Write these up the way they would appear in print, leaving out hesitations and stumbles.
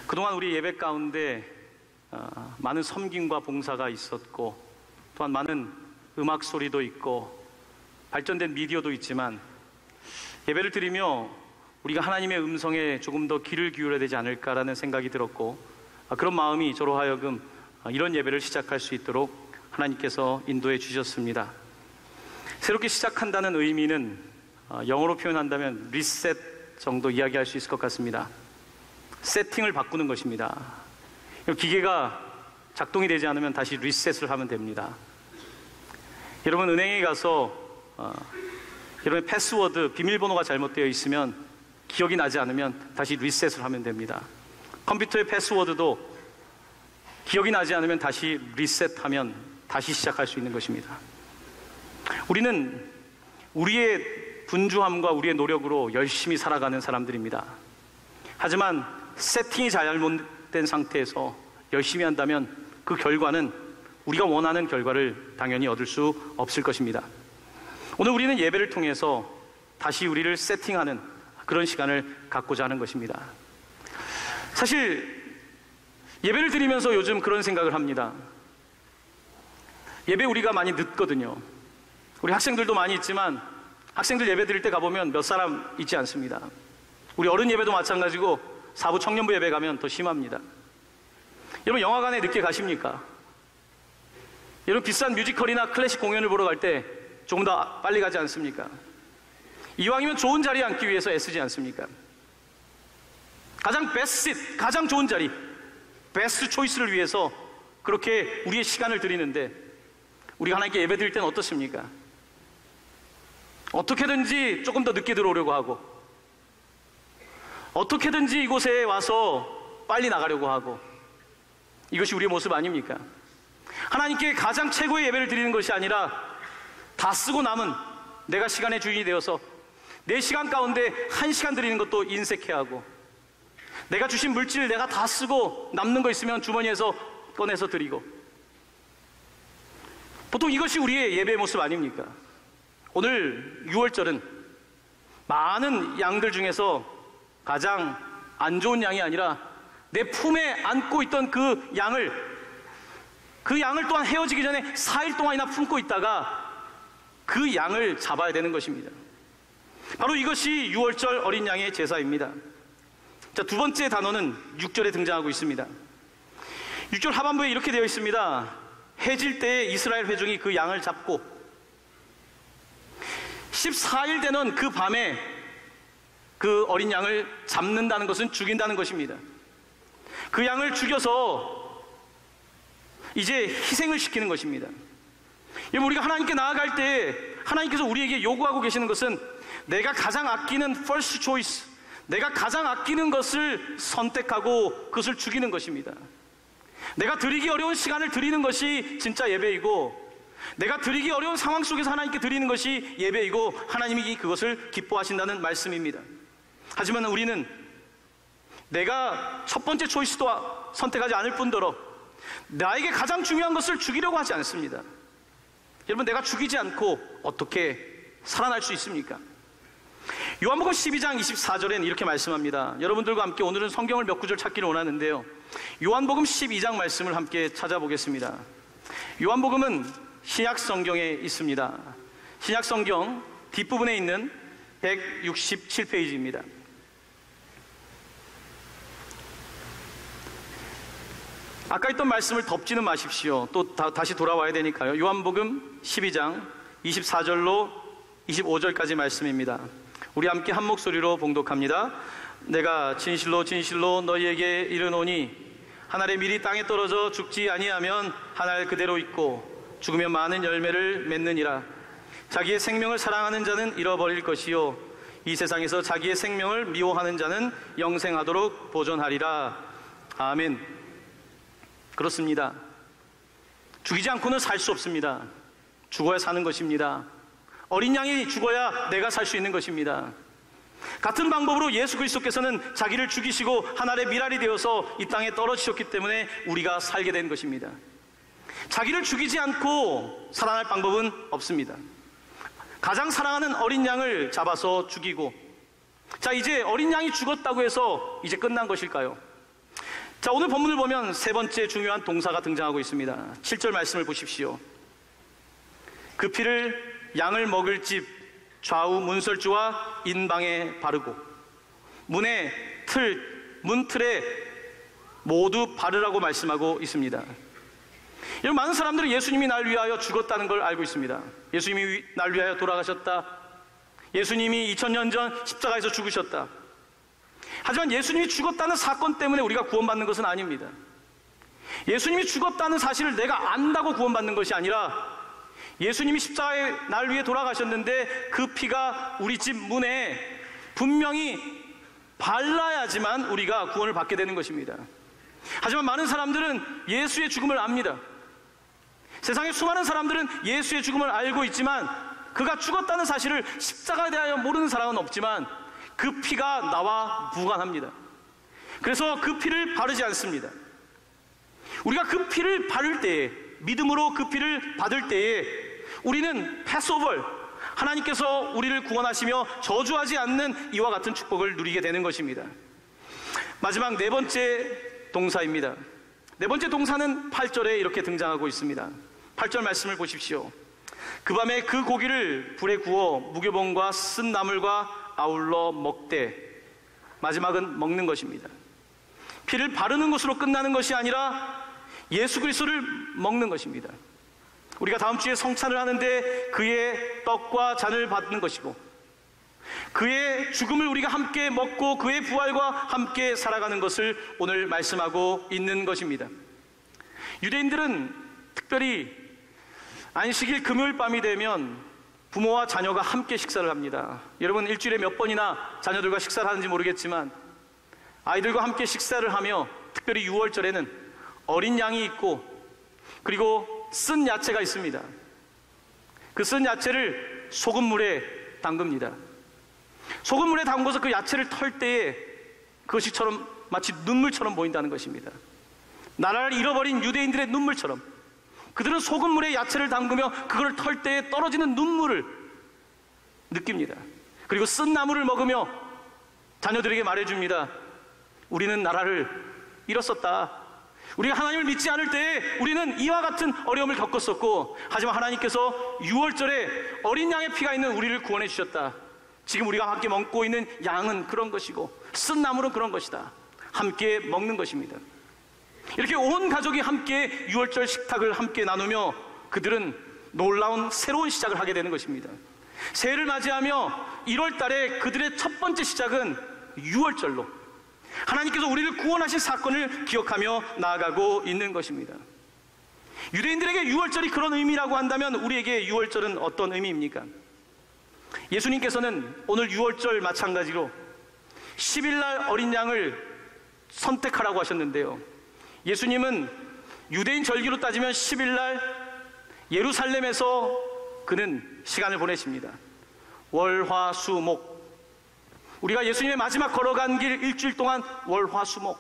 그동안 우리 예배 가운데 많은 섬김과 봉사가 있었고, 또한 많은 음악 소리도 있고 발전된 미디어도 있지만, 예배를 드리며 우리가 하나님의 음성에 조금 더 귀를 기울여야 되지 않을까라는 생각이 들었고, 그런 마음이 저로 하여금 이런 예배를 시작할 수 있도록 하나님께서 인도해 주셨습니다. 새롭게 시작한다는 의미는 영어로 표현한다면 리셋 정도 이야기할 수 있을 것 같습니다. 세팅을 바꾸는 것입니다. 기계가 작동이 되지 않으면 다시 리셋을 하면 됩니다. 여러분, 은행에 가서 여러분의 패스워드, 비밀번호가 잘못되어 있으면, 기억이 나지 않으면 다시 리셋을 하면 됩니다. 컴퓨터의 패스워드도 기억이 나지 않으면 다시 리셋하면 다시 시작할 수 있는 것입니다. 우리는 우리의 분주함과 우리의 노력으로 열심히 살아가는 사람들입니다. 하지만 세팅이 잘못된 상태에서 열심히 한다면 그 결과는 우리가 원하는 결과를 당연히 얻을 수 없을 것입니다. 오늘 우리는 예배를 통해서 다시 우리를 세팅하는 그런 시간을 갖고자 하는 것입니다. 사실 예배를 드리면서 요즘 그런 생각을 합니다. 예배 우리가 많이 늦거든요. 우리 학생들도 많이 있지만 학생들 예배 드릴 때 가보면 몇 사람 있지 않습니다. 우리 어른 예배도 마찬가지고 사부 청년부 예배 가면 더 심합니다. 여러분, 영화관에 늦게 가십니까? 여러분, 비싼 뮤지컬이나 클래식 공연을 보러 갈 때 조금 더 빨리 가지 않습니까? 이왕이면 좋은 자리에 앉기 위해서 애쓰지 않습니까? 가장 베스트 시, 가장 좋은 자리, 베스트 초이스를 위해서 그렇게 우리의 시간을 드리는데, 우리가 하나님께 예배 드릴 때는 어떻습니까? 어떻게든지 조금 더 늦게 들어오려고 하고, 어떻게든지 이곳에 와서 빨리 나가려고 하고, 이것이 우리의 모습 아닙니까? 하나님께 가장 최고의 예배를 드리는 것이 아니라 다 쓰고 남은 내가 시간의 주인이 되어서 내 시간 가운데 1시간 드리는 것도 인색해 하고, 내가 주신 물질 내가 다 쓰고 남는 거 있으면 주머니에서 꺼내서 드리고, 보통 이것이 우리의 예배의 모습 아닙니까? 오늘 6월절은 많은 양들 중에서 가장 안 좋은 양이 아니라 내 품에 안고 있던 그 양을 또한 헤어지기 전에 4일 동안이나 품고 있다가 그 양을 잡아야 되는 것입니다. 바로 이것이 6월절 어린 양의 제사입니다. 자, 두 번째 단어는 6절에 등장하고 있습니다. 6절 하반부에 이렇게 되어 있습니다. 해질 때에 이스라엘 회중이 그 양을 잡고 14일 되는 그 밤에 그 어린 양을 잡는다는 것은 죽인다는 것입니다. 그 양을 죽여서 이제 희생을 시키는 것입니다. 우리가 하나님께 나아갈 때 하나님께서 우리에게 요구하고 계시는 것은 내가 가장 아끼는 first choice, 내가 가장 아끼는 것을 선택하고 그것을 죽이는 것입니다. 내가 드리기 어려운 시간을 드리는 것이 진짜 예배이고, 내가 드리기 어려운 상황 속에서 하나님께 드리는 것이 예배이고, 하나님이 그것을 기뻐하신다는 말씀입니다. 하지만 우리는 내가 첫 번째 초이스도 선택하지 않을 뿐더러 나에게 가장 중요한 것을 죽이려고 하지 않습니다. 여러분, 내가 죽이지 않고 어떻게 살아날 수 있습니까? 요한복음 12장 24절에는 이렇게 말씀합니다. 여러분들과 함께 오늘은 성경을 몇 구절 찾기를 원하는데요, 요한복음 12장 말씀을 함께 찾아보겠습니다. 요한복음은 신약성경에 있습니다. 신약성경 뒷부분에 있는 167페이지입니다. 아까 했던 말씀을 덮지는 마십시오. 또 다시 돌아와야 되니까요. 요한복음 12장 24절로 25절까지 말씀입니다. 우리 함께 한 목소리로 봉독합니다. 내가 진실로 진실로 너희에게 이르노니 한 알의 밀이 땅에 떨어져 죽지 아니하면 한 알 그대로 있고 죽으면 많은 열매를 맺느니라. 자기의 생명을 사랑하는 자는 잃어버릴 것이요 이 세상에서 자기의 생명을 미워하는 자는 영생하도록 보존하리라. 아멘. 그렇습니다. 죽이지 않고는 살 수 없습니다. 죽어야 사는 것입니다. 어린 양이 죽어야 내가 살 수 있는 것입니다. 같은 방법으로 예수 그리스도께서는 자기를 죽이시고 한 알의 밀알이 되어서 이 땅에 떨어지셨기 때문에 우리가 살게 된 것입니다. 자기를 죽이지 않고 살아날 방법은 없습니다. 가장 사랑하는 어린 양을 잡아서 죽이고, 자, 이제 어린 양이 죽었다고 해서 이제 끝난 것일까요? 자, 오늘 본문을 보면 세 번째 중요한 동사가 등장하고 있습니다. 7절 말씀을 보십시오. 그 피를 양을 먹을 집 좌우 문설주와 인방에 바르고 문의 문틀에 모두 바르라고 말씀하고 있습니다. 여러분, 많은 사람들은 예수님이 날 위하여 죽었다는 걸 알고 있습니다. 예수님이 날 위하여 돌아가셨다. 예수님이 2000년 전 십자가에서 죽으셨다. 하지만 예수님이 죽었다는 사건 때문에 우리가 구원받는 것은 아닙니다. 예수님이 죽었다는 사실을 내가 안다고 구원받는 것이 아니라 예수님이 십자가에 날 위해 돌아가셨는데 그 피가 우리 집 문에 분명히 발라야지만 우리가 구원을 받게 되는 것입니다. 하지만 많은 사람들은 예수의 죽음을 압니다. 세상에 수많은 사람들은 예수의 죽음을 알고 있지만 그가 죽었다는 사실을 십자가에 대하여 모르는 사람은 없지만 그 피가 나와 무관합니다. 그래서 그 피를 바르지 않습니다. 우리가 그 피를 바를 때에, 믿음으로 그 피를 받을 때에 우리는 패스오버, 하나님께서 우리를 구원하시며 저주하지 않는 이와 같은 축복을 누리게 되는 것입니다. 마지막 네 번째 동사입니다. 네 번째 동사는 8절에 이렇게 등장하고 있습니다. 8절 말씀을 보십시오. 그 밤에 그 고기를 불에 구워 무교봉과 쓴 나물과 아울러 먹되, 마지막은 먹는 것입니다. 피를 바르는 것으로 끝나는 것이 아니라 예수 그리스도를 먹는 것입니다. 우리가 다음 주에 성찬을 하는데 그의 떡과 잔을 받는 것이고 그의 죽음을 우리가 함께 먹고 그의 부활과 함께 살아가는 것을 오늘 말씀하고 있는 것입니다. 유대인들은 특별히 안식일 금요일 밤이 되면 부모와 자녀가 함께 식사를 합니다. 여러분, 일주일에 몇 번이나 자녀들과 식사를 하는지 모르겠지만 아이들과 함께 식사를 하며 특별히 6월절에는 어린 양이 있고 그리고 쓴 야채가 있습니다. 그 쓴 야채를 소금물에 담급니다. 소금물에 담궈서 그 야채를 털 때에 그것이 마치 눈물처럼 보인다는 것입니다. 나라를 잃어버린 유대인들의 눈물처럼 그들은 소금물에 야채를 담그며 그걸 털 때에 떨어지는 눈물을 느낍니다. 그리고 쓴 나물을 먹으며 자녀들에게 말해줍니다. 우리는 나라를 잃었었다. 우리가 하나님을 믿지 않을 때에 우리는 이와 같은 어려움을 겪었었고, 하지만 하나님께서 6월절에 어린 양의 피가 있는 우리를 구원해 주셨다. 지금 우리가 함께 먹고 있는 양은 그런 것이고 쓴 나물은 그런 것이다. 함께 먹는 것입니다. 이렇게 온 가족이 함께 6월절 식탁을 함께 나누며 그들은 놀라운 새로운 시작을 하게 되는 것입니다. 새해를 맞이하며 1월 달에 그들의 첫 번째 시작은 6월절로 하나님께서 우리를 구원하신 사건을 기억하며 나아가고 있는 것입니다. 유대인들에게 6월절이 그런 의미라고 한다면 우리에게 6월절은 어떤 의미입니까? 예수님께서는 오늘 6월절 마찬가지로 10일날 어린 양을 선택하라고 하셨는데요, 예수님은 유대인 절기로 따지면 10일날 예루살렘에서 그는 시간을 보내십니다. 월, 화, 수, 목. 우리가 예수님의 마지막 걸어간 길 일주일 동안 월, 화, 수, 목.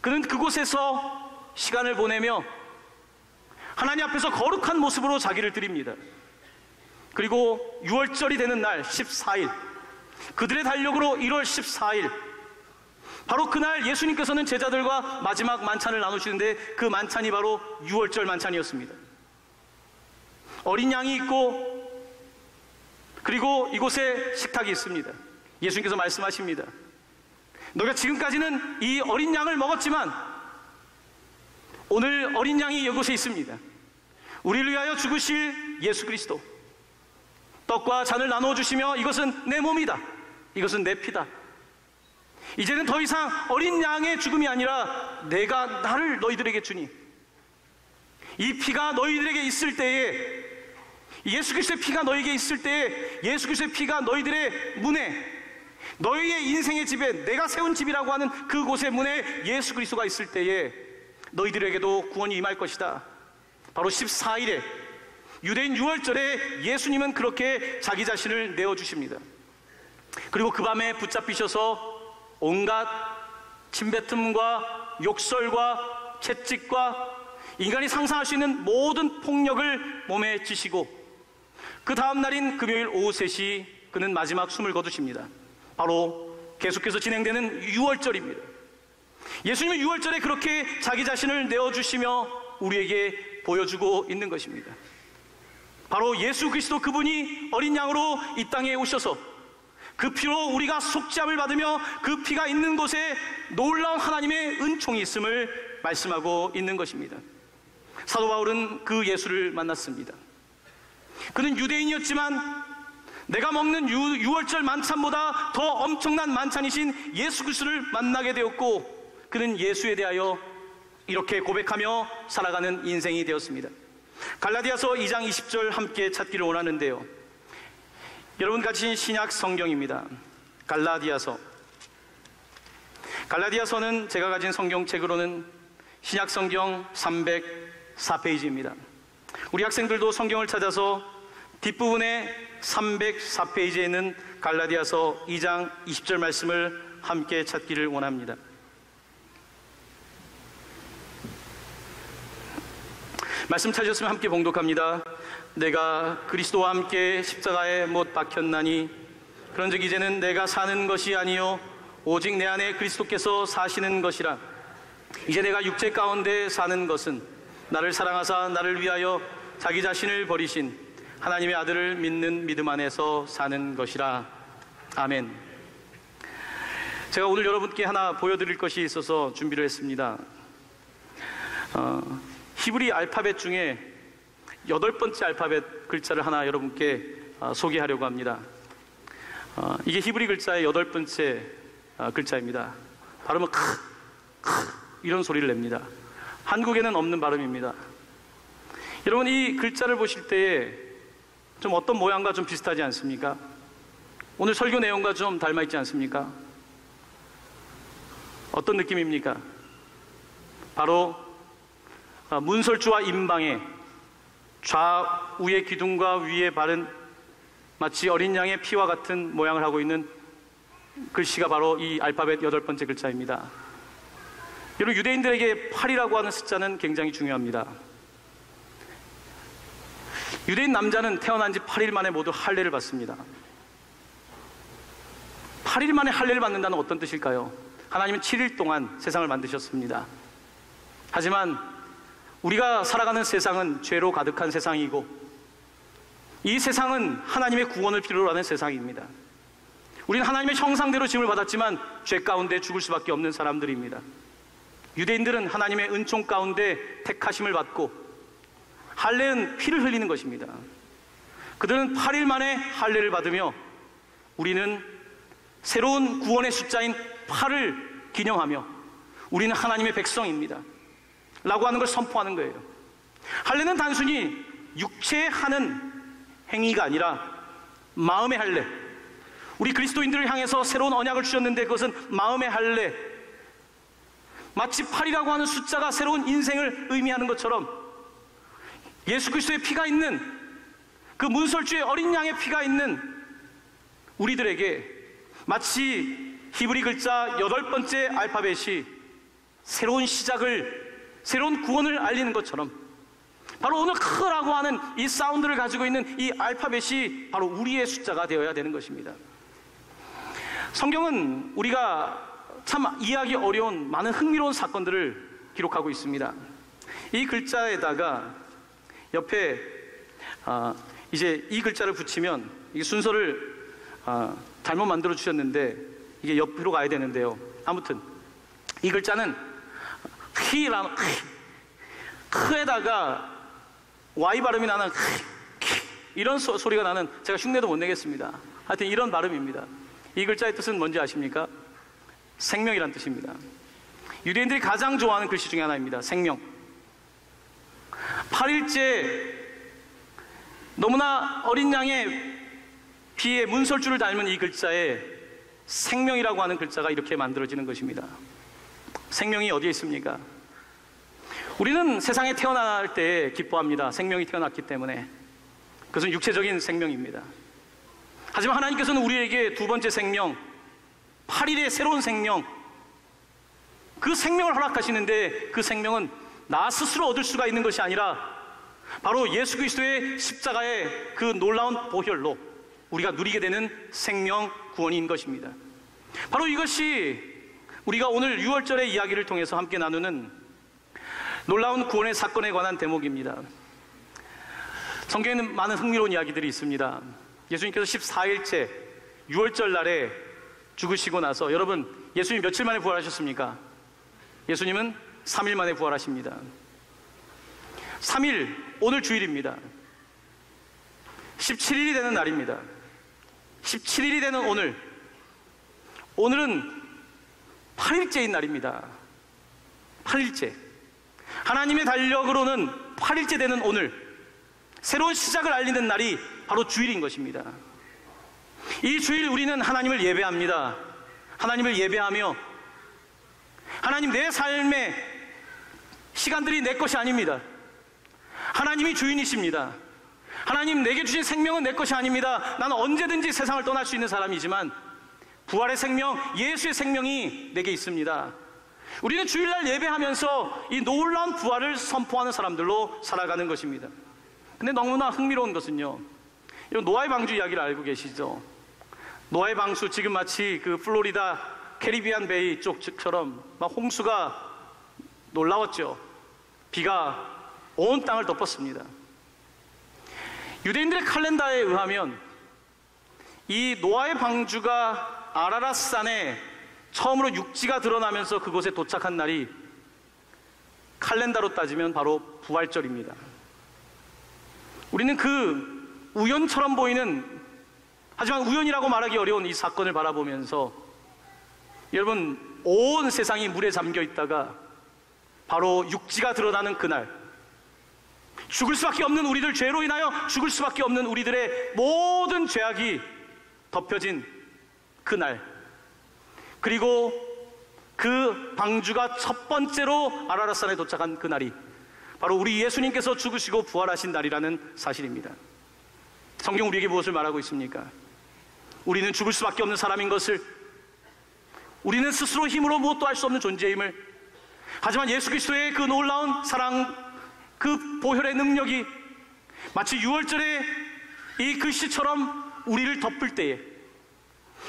그는 그곳에서 시간을 보내며 하나님 앞에서 거룩한 모습으로 자기를 드립니다. 그리고 6월절이 되는 날 14일, 그들의 달력으로 1월 14일, 바로 그날 예수님께서는 제자들과 마지막 만찬을 나누시는데 그 만찬이 바로 6월절 만찬이었습니다. 어린 양이 있고 그리고 이곳에 식탁이 있습니다. 예수님께서 말씀하십니다. 너희가 지금까지는 이 어린 양을 먹었지만 오늘 어린 양이 이곳에 있습니다. 우리를 위하여 죽으실 예수 그리스도, 떡과 잔을 나누어 주시며 이것은 내 몸이다, 이것은 내 피다. 이제는 더 이상 어린 양의 죽음이 아니라 내가 나를 너희들에게 주니, 이 피가 너희들에게 있을 때에, 예수 그리스도의 피가 너희에게 있을 때에, 예수 그리스도의 피가 너희들의 문에, 너희의 인생의 집에, 내가 세운 집이라고 하는 그곳의 문에 예수 그리스도가 있을 때에 너희들에게도 구원이 임할 것이다. 바로 14일에 유대인 6월절에 예수님은 그렇게 자기 자신을 내어주십니다. 그리고 그 밤에 붙잡히셔서 온갖 침뱉음과 욕설과 채찍과 인간이 상상할 수 있는 모든 폭력을 몸에 지시고 그 다음 날인 금요일 오후 3시 그는 마지막 숨을 거두십니다. 바로 계속해서 진행되는 6월절입니다. 예수님은 유월절에 그렇게 자기 자신을 내어주시며 우리에게 보여주고 있는 것입니다. 바로 예수 그리스도, 그분이 어린 양으로 이 땅에 오셔서 그 피로 우리가 속죄함을 받으며 그 피가 있는 곳에 놀라운 하나님의 은총이 있음을 말씀하고 있는 것입니다. 사도 바울은 그 예수를 만났습니다. 그는 유대인이었지만 내가 먹는 유월절 만찬보다 더 엄청난 만찬이신 예수 그리스도를 만나게 되었고, 그는 예수에 대하여 이렇게 고백하며 살아가는 인생이 되었습니다. 갈라디아서 2장 20절 함께 찾기를 원하는데요, 여러분 가진 신약 성경입니다. 갈라디아서는 제가 가진 성경책으로는 신약 성경 304페이지입니다. 우리 학생들도 성경을 찾아서 뒷부분에 304페이지에 있는 갈라디아서 2장 20절 말씀을 함께 찾기를 원합니다. 말씀 찾으셨으면 함께 봉독합니다. 내가 그리스도와 함께 십자가에 못 박혔나니 그런즉 이제는 내가 사는 것이 아니요 오직 내 안에 그리스도께서 사시는 것이라. 이제 내가 육체 가운데 사는 것은 나를 사랑하사 나를 위하여 자기 자신을 버리신 하나님의 아들을 믿는 믿음 안에서 사는 것이라. 아멘. 제가 오늘 여러분께 하나 보여드릴 것이 있어서 준비를 했습니다. 히브리 알파벳 중에 8번째 알파벳 글자를 하나 여러분께 소개하려고 합니다. 이게 히브리 글자의 8번째 글자입니다. 발음은 크 이런 소리를 냅니다. 한국에는 없는 발음입니다. 여러분, 이 글자를 보실 때에 좀 어떤 모양과 좀 비슷하지 않습니까? 오늘 설교 내용과 좀 닮아있지 않습니까? 어떤 느낌입니까? 바로 문설주와 임방의 좌우의 기둥과 위에 바른 마치 어린 양의 피와 같은 모양을 하고 있는 글씨가 바로 이 알파벳 8번째 글자입니다. 여러분, 유대인들에게 8이라고 하는 숫자는 굉장히 중요합니다. 유대인 남자는 태어난 지 8일 만에 모두 할례를 받습니다. 8일 만에 할례를 받는다는 어떤 뜻일까요? 하나님은 7일 동안 세상을 만드셨습니다. 하지만 우리가 살아가는 세상은 죄로 가득한 세상이고, 이 세상은 하나님의 구원을 필요로 하는 세상입니다. 우리는 하나님의 형상대로 지음을 받았지만 죄 가운데 죽을 수밖에 없는 사람들입니다. 유대인들은 하나님의 은총 가운데 택하심을 받고, 할례는 피를 흘리는 것입니다. 그들은 8일 만에 할례를 받으며 우리는 새로운 구원의 숫자인 8을 기념하며 우리는 하나님의 백성입니다 라고 하는 걸 선포하는 거예요. 할례는 단순히 육체에 하는 행위가 아니라 마음의 할례, 우리 그리스도인들을 향해서 새로운 언약을 주셨는데 그것은 마음의 할례, 마치 8이라고 하는 숫자가 새로운 인생을 의미하는 것처럼 예수 그리스도의 피가 있는, 그 문설주의 어린 양의 피가 있는 우리들에게 마치 히브리 글자 8번째 알파벳이 새로운 시작을, 새로운 구원을 알리는 것처럼 바로 오늘 크라고 하는 이 사운드를 가지고 있는 이 알파벳이 바로 우리의 숫자가 되어야 되는 것입니다. 성경은 우리가 참 이해하기 어려운 많은 흥미로운 사건들을 기록하고 있습니다. 이 글자에다가 옆에 이제 이 글자를 붙이면 이 순서를 잘못 만들어 주셨는데 이게 옆으로 가야 되는데요. 아무튼 이 글자는 히라는 크에다가 Y 발음이 나는 이런 소리가 나는, 제가 흉내도 못 내겠습니다. 하여튼 이런 발음입니다. 이 글자의 뜻은 뭔지 아십니까? 생명이란 뜻입니다. 유대인들이 가장 좋아하는 글씨 중에 하나입니다. 생명. 8일째 너무나 어린 양의 피에 문설주를 닮은 이 글자에 생명이라고 하는 글자가 이렇게 만들어지는 것입니다. 생명이 어디에 있습니까? 우리는 세상에 태어날 때 기뻐합니다. 생명이 태어났기 때문에. 그것은 육체적인 생명입니다. 하지만 하나님께서는 우리에게 두 번째 생명, 8일의 새로운 생명, 그 생명을 허락하시는데 그 생명은 나 스스로 얻을 수가 있는 것이 아니라 바로 예수 그리스도의 십자가의 그 놀라운 보혈로 우리가 누리게 되는 생명 구원인 것입니다. 바로 이것이 우리가 오늘 6월절의 이야기를 통해서 함께 나누는 놀라운 구원의 사건에 관한 대목입니다. 성경에는 많은 흥미로운 이야기들이 있습니다. 예수님께서 14일째 6월절 날에 죽으시고 나서, 여러분, 예수님 며칠 만에 부활하셨습니까? 예수님은 3일 만에 부활하십니다. 3일, 오늘 주일입니다. 17일이 되는 날입니다. 17일이 되는 오늘은 8일째인 날입니다. 8일째. 하나님의 달력으로는 8일째 되는 오늘, 새로운 시작을 알리는 날이 바로 주일인 것입니다. 이 주일 우리는 하나님을 예배합니다. 하나님을 예배하며, 하나님, 내 삶의 시간들이 내 것이 아닙니다. 하나님이 주인이십니다. 하나님, 내게 주신 생명은 내 것이 아닙니다. 나는 언제든지 세상을 떠날 수 있는 사람이지만 부활의 생명, 예수의 생명이 내게 있습니다. 우리는 주일날 예배하면서 이 놀라운 부활을 선포하는 사람들로 살아가는 것입니다. 근데 너무나 흥미로운 것은요, 노아의 방주 이야기를 알고 계시죠? 노아의 방주, 지금 마치 그 플로리다 캐리비안 베이 쪽처럼 막 홍수가 놀라웠죠. 비가 온 땅을 덮었습니다. 유대인들의 칼렌다에 의하면 이 노아의 방주가 아라랏산에 처음으로 육지가 드러나면서 그곳에 도착한 날이 칼렌다로 따지면 바로 부활절입니다. 우리는 그 우연처럼 보이는, 하지만 우연이라고 말하기 어려운 이 사건을 바라보면서, 여러분, 온 세상이 물에 잠겨 있다가 바로 육지가 드러나는 그날, 죽을 수밖에 없는 우리들, 죄로 인하여 죽을 수밖에 없는 우리들의 모든 죄악이 덮여진 그날, 그리고 그 방주가 첫 번째로 아라랏산에 도착한 그날이 바로 우리 예수님께서 죽으시고 부활하신 날이라는 사실입니다. 성경 우리에게 무엇을 말하고 있습니까? 우리는 죽을 수밖에 없는 사람인 것을, 우리는 스스로 힘으로 무엇도 할 수 없는 존재임을, 하지만 예수 그리스도의 그 놀라운 사랑, 그 보혈의 능력이 마치 6월절의 이 글씨처럼 우리를 덮을 때에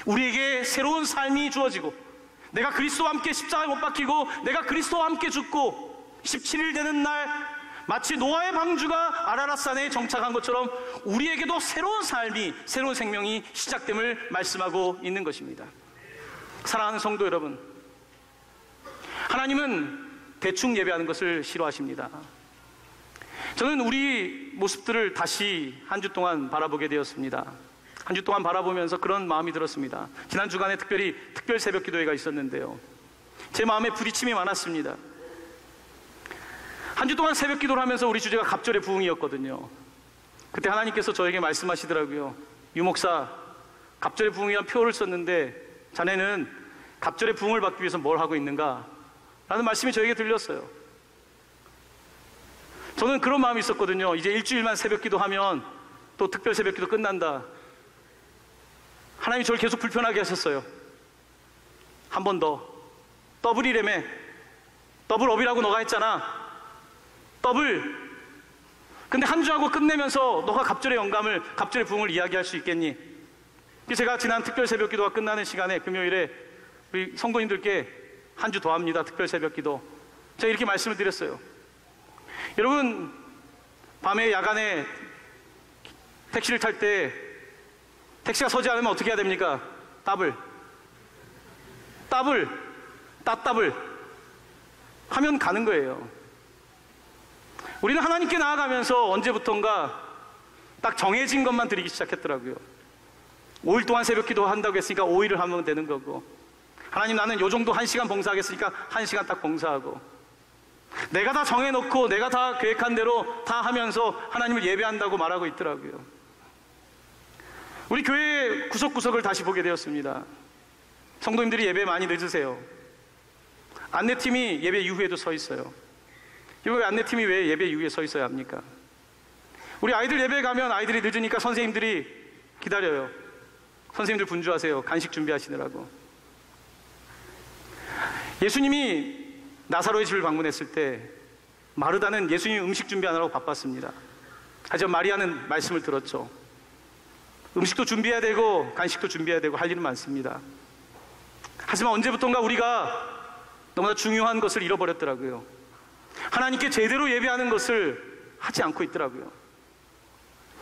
우리에게 새로운 삶이 주어지고, 내가 그리스도와 함께 십자가에 못 박히고 내가 그리스도와 함께 죽고 17일 되는 날, 마치 노아의 방주가 아라랏산에 정착한 것처럼 우리에게도 새로운 삶이, 새로운 생명이 시작됨을 말씀하고 있는 것입니다. 사랑하는 성도 여러분, 하나님은 대충 예배하는 것을 싫어하십니다. 저는 우리 모습들을 다시 한 주 동안 바라보게 되었습니다. 한 주 동안 바라보면서 그런 마음이 들었습니다. 지난 주간에 특별히 특별 새벽 기도회가 있었는데요, 제 마음에 부딪힘이 많았습니다. 한 주 동안 새벽 기도를 하면서 우리 주제가 갑절의 부흥이었거든요. 그때 하나님께서 저에게 말씀하시더라고요. 유 목사, 갑절의 부흥이라는 표를 썼는데 자네는 갑절의 부흥을 받기 위해서 뭘 하고 있는가? 라는 말씀이 저에게 들렸어요. 저는 그런 마음이 있었거든요. 이제 일주일만 새벽 기도하면 또 특별 새벽 기도 끝난다. 하나님이 저를 계속 불편하게 하셨어요. 한 번 더, 더블이라며, 더블업이라고 너가 했잖아. 더블. 근데 한 주하고 끝내면서 너가 갑절의 영감을, 갑절의 부흥을 이야기할 수 있겠니? 제가 지난 특별 새벽 기도가 끝나는 시간에 금요일에 우리 성도님들께 한 주 더 합니다. 특별 새벽 기도. 제가 이렇게 말씀을 드렸어요. 여러분, 밤에 야간에 택시를 탈 때 택시가 서지 않으면 어떻게 해야 됩니까? 따블 하면 가는 거예요. 우리는 하나님께 나아가면서 언제부턴가 딱 정해진 것만 드리기 시작했더라고요. 5일 동안 새벽 기도 한다고 했으니까 5일을 하면 되는 거고, 하나님, 나는 요 정도 1시간 봉사하겠으니까 1시간 딱 봉사하고, 내가 다 정해놓고 내가 다 계획한 대로 다 하면서 하나님을 예배한다고 말하고 있더라고요. 우리 교회 구석구석을 다시 보게 되었습니다. 성도님들이 예배 많이 늦으세요. 안내팀이 예배 이후에도 서 있어요. 이거 왜 안내팀이 왜 예배 이후에 서 있어야 합니까? 우리 아이들 예배 가면 아이들이 늦으니까 선생님들이 기다려요. 선생님들 분주하세요. 간식 준비하시느라고. 예수님이 나사로의 집을 방문했을 때 마르다는 예수님 음식 준비하느라고 바빴습니다. 하지만 마리아는 말씀을 들었죠. 음식도 준비해야 되고 간식도 준비해야 되고 할 일은 많습니다. 하지만 언제부턴가 우리가 너무나 중요한 것을 잃어버렸더라고요. 하나님께 제대로 예배하는 것을 하지 않고 있더라고요.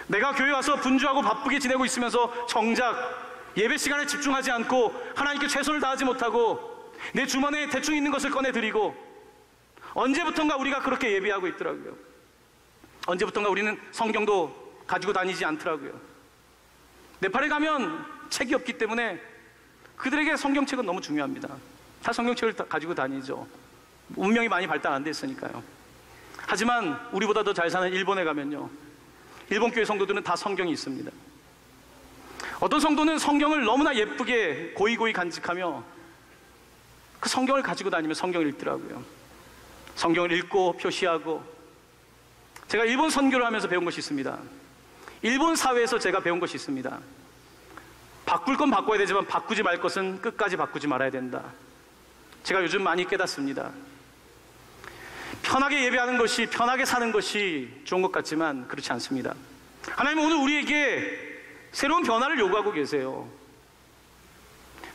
내가 교회 와서 분주하고 바쁘게 지내고 있으면서 정작 예배 시간에 집중하지 않고 하나님께 최선을 다하지 못하고 내 주머니에 대충 있는 것을 꺼내드리고, 언제부턴가 우리가 그렇게 예배하고 있더라고요. 언제부턴가 우리는 성경도 가지고 다니지 않더라고요. 네팔에 가면 책이 없기 때문에 그들에게 성경책은 너무 중요합니다. 다 성경책을 가지고 다니죠. 문명이 많이 발달 안 됐으니까요. 하지만 우리보다 더 잘 사는 일본에 가면요, 일본 교회 성도들은 다 성경이 있습니다. 어떤 성도는 성경을 너무나 예쁘게 고이고이 간직하며 그 성경을 가지고 다니며 성경을 읽더라고요. 성경을 읽고 표시하고. 제가 일본 선교를 하면서 배운 것이 있습니다. 일본 사회에서 제가 배운 것이 있습니다. 바꿀 건 바꿔야 되지만 바꾸지 말 것은 끝까지 바꾸지 말아야 된다. 제가 요즘 많이 깨닫습니다. 편하게 예배하는 것이, 편하게 사는 것이 좋은 것 같지만 그렇지 않습니다. 하나님은 오늘 우리에게 새로운 변화를 요구하고 계세요.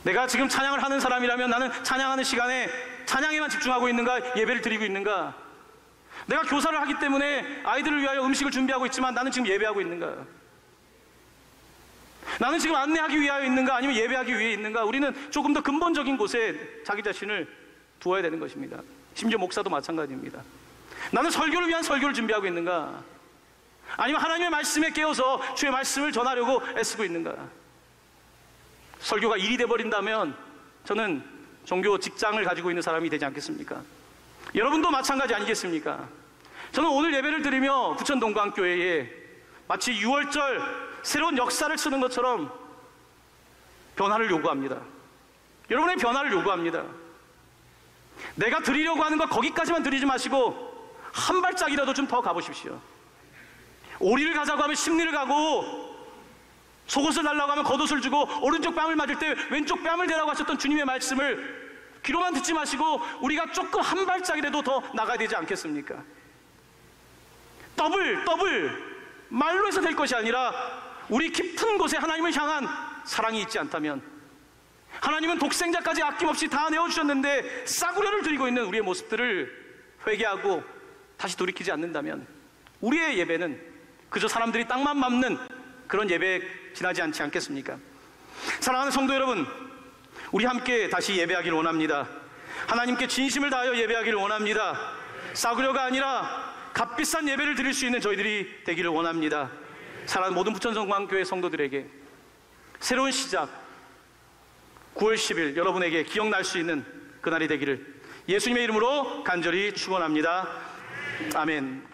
내가 지금 찬양을 하는 사람이라면 나는 찬양하는 시간에 찬양에만 집중하고 있는가, 예배를 드리고 있는가? 내가 교사를 하기 때문에 아이들을 위하여 음식을 준비하고 있지만 나는 지금 예배하고 있는가? 나는 지금 안내하기 위하여 있는가, 아니면 예배하기 위해 있는가? 우리는 조금 더 근본적인 곳에 자기 자신을 두어야 되는 것입니다. 심지어 목사도 마찬가지입니다. 나는 설교를 위한 설교를 준비하고 있는가, 아니면 하나님의 말씀에 깨어서 주의 말씀을 전하려고 애쓰고 있는가? 설교가 일이 돼버린다면 저는 종교 직장을 가지고 있는 사람이 되지 않겠습니까? 여러분도 마찬가지 아니겠습니까? 저는 오늘 예배를 드리며 부천 동광교회에 마치 6월절 새로운 역사를 쓰는 것처럼 변화를 요구합니다. 여러분의 변화를 요구합니다. 내가 드리려고 하는 것 거기까지만 드리지 마시고 한 발짝이라도 좀 더 가보십시오. 오리를 가자고 하면 십리를 가고, 속옷을 달라고 하면 겉옷을 주고, 오른쪽 뺨을 맞을 때 왼쪽 뺨을 대라고 하셨던 주님의 말씀을 귀로만 듣지 마시고 우리가 조금 한 발짝이라도 더 나가야 되지 않겠습니까? 더블 말로 해서 될 것이 아니라 우리 깊은 곳에 하나님을 향한 사랑이 있지 않다면, 하나님은 독생자까지 아낌없이 다 내어주셨는데 싸구려를 드리고 있는 우리의 모습들을 회개하고 다시 돌이키지 않는다면 우리의 예배는 그저 사람들이 땅만 밟는 그런 예배에 지나지 않지 않겠습니까? 사랑하는 성도 여러분, 우리 함께 다시 예배하기를 원합니다. 하나님께 진심을 다하여 예배하기를 원합니다. 싸구려가 아니라 값비싼 예배를 드릴 수 있는 저희들이 되기를 원합니다. 사랑하는 모든 부천성광교회 성도들에게 새로운 시작, 9월 10일 여러분에게 기억날 수 있는 그날이 되기를 예수님의 이름으로 간절히 축원합니다. 아멘.